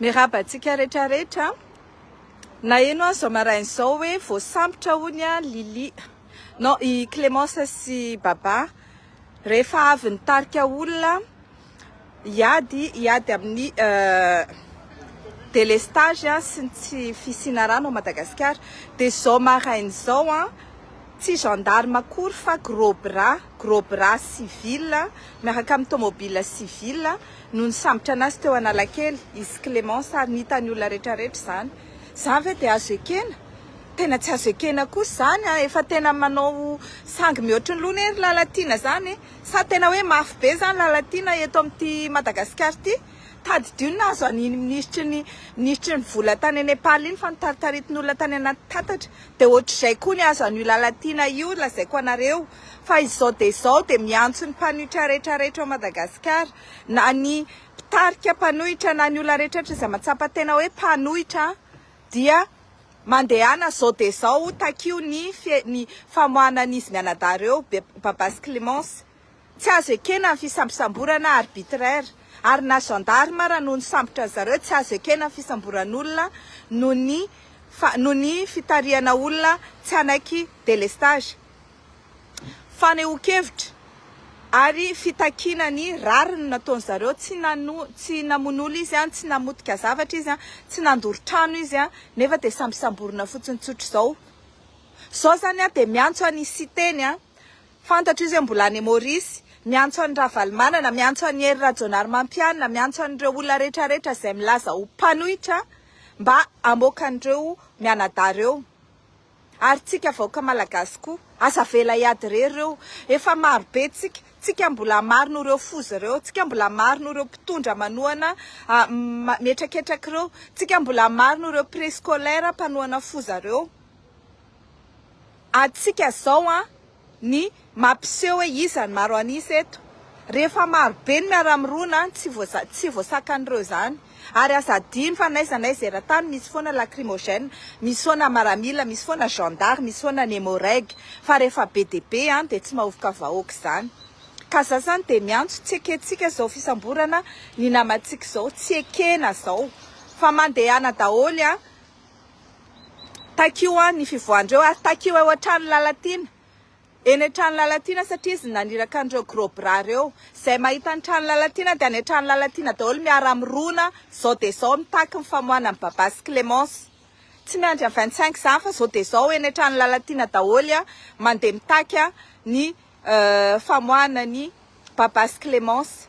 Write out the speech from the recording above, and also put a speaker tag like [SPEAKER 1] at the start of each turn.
[SPEAKER 1] Mirabantsika rehetrarehetra na eno a zao marain'izao hoe voasambotra hony a Lily non i Clémence sy Baba rehefa avy nitarika olona hiady amin'ny délestage sy tsy fisina rano ao Madagasikara de zao marain'izao a tsy gendarme akory fa gros bras civil miaraka amin'ny tomobile civil no nisambotra anazy teo Analakely izy Clémence ary nitany olona rehetrarehetra zany. Zany ve de azo ekena? Tena tsy azo ekena kosa zany efa tena manao sangy mihoatra ny lona ery lalatina zany sa tena hoe mafy be zany lalatina eto amin'ty Madagasikara ty. Tadidio nazo aniny ministry ny vola tany any Nepal iny fa nitaritaritiny tany anaty tatatra de ohatr'izay koa ny azo an'io lalatina io lazaiko anareo fa izao de miantso ny mpanohitra rehetrarehetra ao Madagasikara na ny mpitarika mpanohitra na ny olona rehetrarehetra izay matsapa tena hoe mpanohitra dia mandehana zao de zao takio ny famohanan'izy mianadareo Baba sy Clémence tsy azo ekena amin'ny fisambosamborana arbitraire ary na gendarme raha no nisambotra zareo tsy azo ekena amin'ny fisamboran'olona no ny fitariana olona tsy anaiky délestage fanehoan-kevitra ary fitakiana ny rariny nataony zareo tsy namono izy tsy namotika zavatra izy tsy nandoro trano izy nefa de sambosamborona fotsiny tsotro zao zany de miantso any Siteny fantatra izy mbola any Maurice miantso any Ravalomanana miantso any Hery Rajaonarimampianina miantso an'ireo olona rehetrarehetra izay milaza ho mpanohitra mba hamoaka an'ireo mianadareo ary tsika vahoaka malagasy koa aza vela hiady reo efa maro be tsika mbola maro no reo fozy reo tsika mbola maro no reo mpitondra manohana metraketraky reo tsika mbola maro no reo préscolaire mpanohana fozareo atsika zao ny mampiseho hoe izany maro anisy eto rehefa maro be ny miara-mirona tsy voasakan'ireo zany ary aza diny fa naiza eran-tany misy foana lacrymogène misy foana maramila misy foana gendarme misy foana némoraigue fa rehefa be de be de tsy mahovoka vahoaka zany ka za zany de miantso tsy ekentsika zao fisamborana ny namantsika zao tsy ekena zao fa mandehana daholy takio ny fivoandreo ary takio eo an-trano lalatina eny an-trano lalatina satria izy naniraka an'ireo gros bras reo zay mahita ny trano lalatina de any an-trano lalatina daholo miara-mirona zao de zao mitaky ny famohana amin'ny Baba sy Clémence tsy miandry amin'ny 25 zany fa zao de zao eny an-trano lalatina daholo mandeha mitaky ny famohana ny Baba sy Clémence